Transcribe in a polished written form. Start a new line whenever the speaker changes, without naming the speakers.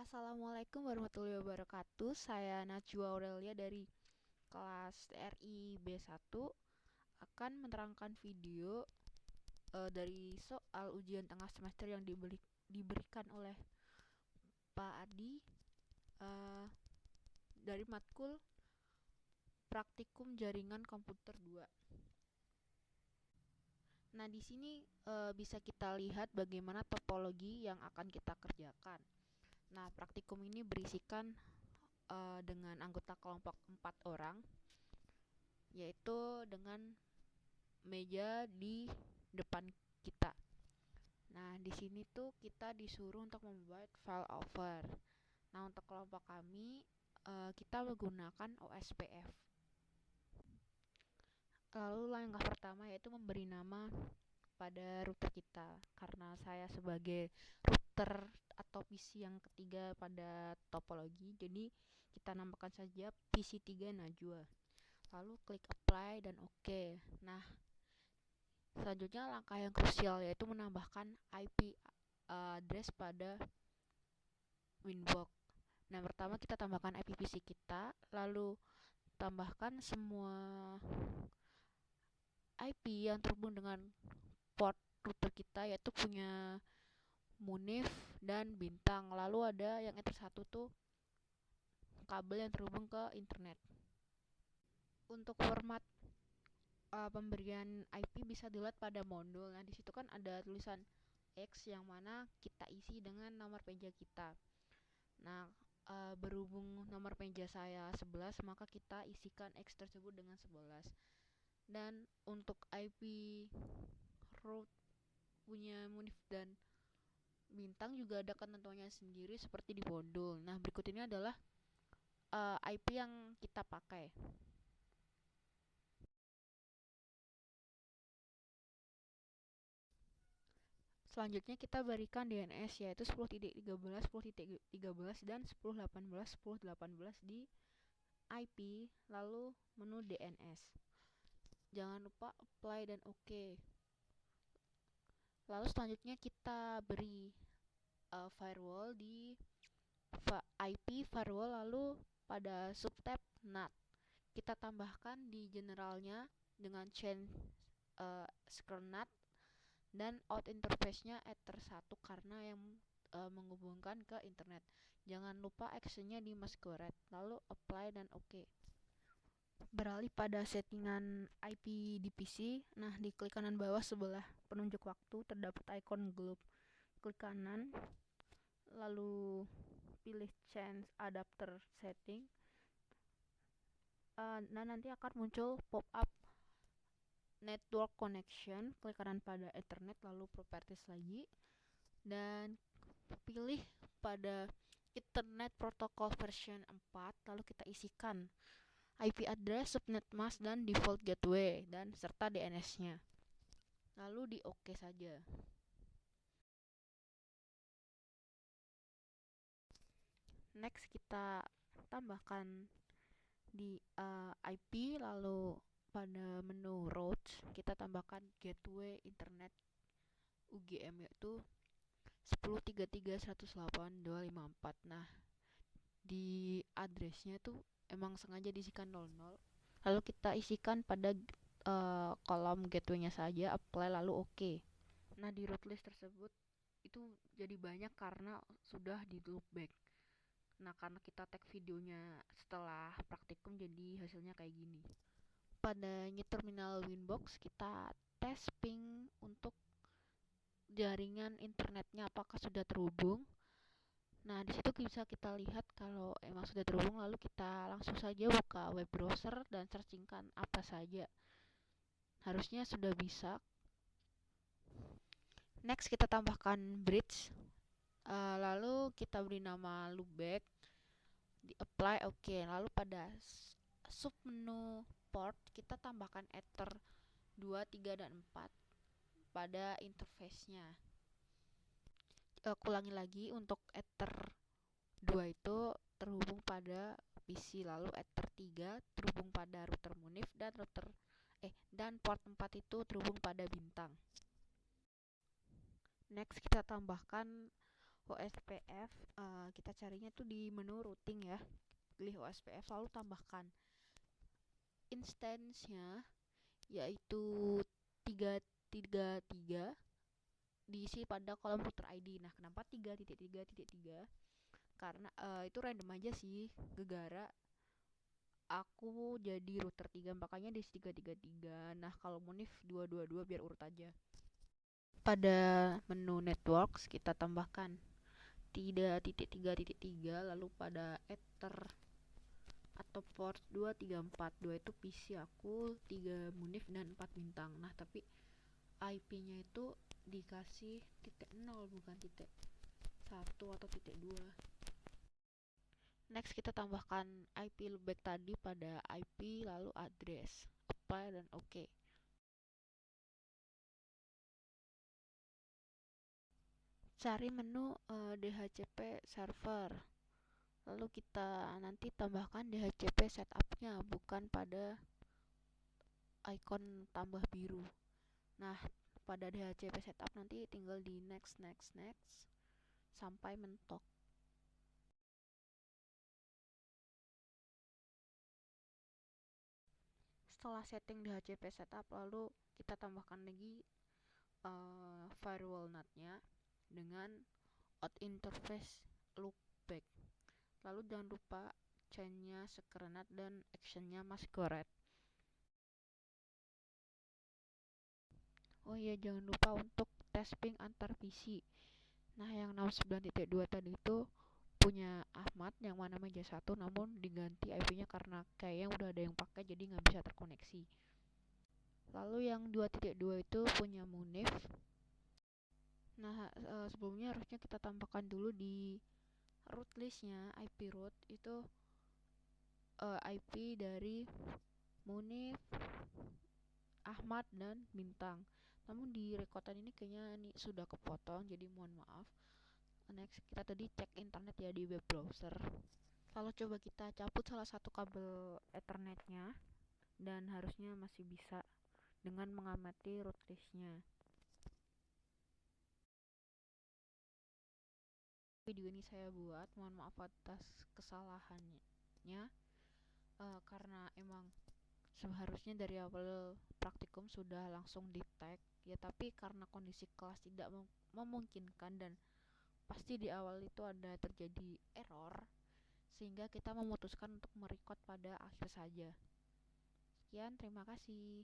Assalamualaikum warahmatullahi wabarakatuh. Saya Najwa Aurelia dari kelas TRI B1 akan menerangkan video dari soal ujian tengah semester yang diberikan oleh Pak Adi eh, dari matkul Praktikum Jaringan Komputer 2. Nah, di sini bisa kita lihat bagaimana topologi yang akan kita kerjakan. Nah, praktikum ini berisikan dengan anggota kelompok 4 orang, yaitu dengan meja di depan kita. Nah, di sini tuh kita disuruh untuk membuat file over. Nah, untuk kelompok kami kita menggunakan OSPF. Lalu langkah pertama yaitu memberi nama pada router kita. Karena saya sebagai router atau PC yang ketiga pada topologi, jadi kita namakan saja PC3 Najwa. Lalu klik apply dan OK. Nah, selanjutnya langkah yang krusial yaitu menambahkan IP address pada Winbox. Nah, pertama kita tambahkan IP PC kita, lalu tambahkan semua IP yang terhubung dengan port router kita, yaitu punya Munif dan Bintang. Lalu ada yang enter satu tuh kabel yang terhubung ke internet. Untuk format pemberian IP bisa dilihat pada modul. Nah, di situ kan ada tulisan X yang mana kita isi dengan nomor meja kita. Nah, berhubung nomor meja saya 11, maka kita isikan X tersebut dengan 11. Dan untuk IP route punya Munif dan Bintang juga ada ketentuannya sendiri seperti di modul. Nah, berikut ini adalah IP yang kita pakai. Selanjutnya kita berikan DNS yaitu 10.13, 10.13 dan 10.18, 10.18 di IP, lalu menu DNS. Jangan lupa apply dan OK. Lalu selanjutnya kita beri firewall di IP firewall, lalu pada subtab NAT kita tambahkan di generalnya dengan chain SecurNAT dan out interface-nya Ether 1 karena yang menghubungkan ke internet. Jangan lupa actionnya di masquerade, lalu apply dan OK. Beralih pada settingan IP di PC. Nah, di klik kanan bawah sebelah penunjuk waktu terdapat icon globe. Klik kanan, lalu pilih change adapter setting. Nah, nanti akan muncul pop-up network connection. Klik kanan pada Ethernet, lalu properties lagi, dan pilih pada Ethernet Protocol version 4, lalu kita isikan IP address, subnet mask, dan default gateway, dan serta DNS-nya. Lalu di OK saja. Next kita tambahkan di IP, lalu pada menu routes kita tambahkan gateway internet UGM yaitu 10.33.108.254. Nah, di addressnya tuh emang sengaja diisikan 00, lalu kita isikan pada kolom gateway-nya saja, apply lalu OK. Nah, di root list tersebut itu jadi banyak karena sudah di loopback. Nah, karena kita tag videonya setelah praktikum, jadi hasilnya kayak gini. Pada new terminal Winbox kita tes ping untuk jaringan internetnya apakah sudah terhubung. Nah, di situ bisa kita lihat kalau emang sudah terhubung, lalu kita langsung saja buka web browser dan searchingkan apa saja. Harusnya sudah bisa. Next kita tambahkan bridge, lalu kita beri nama loopback, di apply OK. Lalu pada sub menu port kita tambahkan Ether 2, 3, dan 4 pada interface-nya. Ulangi lagi, untuk Ether 2 itu terhubung pada PC, lalu Ether 3 terhubung pada router Munif, dan port 4 itu terhubung pada Bintang. Next kita tambahkan OSPF kita carinya tuh di menu routing ya. Pilih OSPF lalu tambahkan instance-nya yaitu 333 diisi pada kolom router ID. Nah, kenapa 3.3.3? Karena itu random aja sih, gegara aku jadi router 3 makanya diisi 333. Nah, kalau Munif 222 biar urut aja. Pada menu networks kita tambahkan 3.3.3 lalu pada ether atau port 2342 itu PC aku 3 Munif dan 4 bintang. Nah, tapi IP-nya itu dikasih titik 0 bukan titik 1 atau titik 2. Next kita tambahkan IP loopback tadi pada IP lalu address, apply dan OK. Cari menu DHCP server. Lalu kita nanti tambahkan DHCP setup-nya bukan pada icon tambah biru. Nah, pada DHCP setup nanti tinggal di next sampai mentok. Setelah setting DHCP setup lalu kita tambahkan lagi firewall NAT-nya dengan out interface loopback. Lalu jangan lupa chain-nya secret dan action-nya masquerade. Oh iya, jangan lupa untuk tes ping antar PC. Nah, yang 69.2 tadi itu punya Ahmad yang mana meja 1 namun diganti IP-nya karena kayaknya udah ada yang pakai jadi nggak bisa terkoneksi. Lalu yang 2.2 itu punya Munif. Nah, sebelumnya harusnya kita tambahkan dulu di root listnya IP root itu IP dari Munif, Ahmad dan Bintang. Namun di rekodan ini kayaknya ini sudah kepotong jadi mohon maaf. Next kita tadi cek internet ya di web browser. Lalu coba kita cabut salah satu kabel ethernetnya dan harusnya masih bisa dengan mengamati root listnya. Video ini saya buat, mohon maaf atas kesalahannya karena emang seharusnya dari awal praktikum sudah langsung di tag ya, tapi karena kondisi kelas tidak memungkinkan dan pasti di awal itu ada terjadi error sehingga kita memutuskan untuk merecord pada akhir saja. Sekian, terima kasih.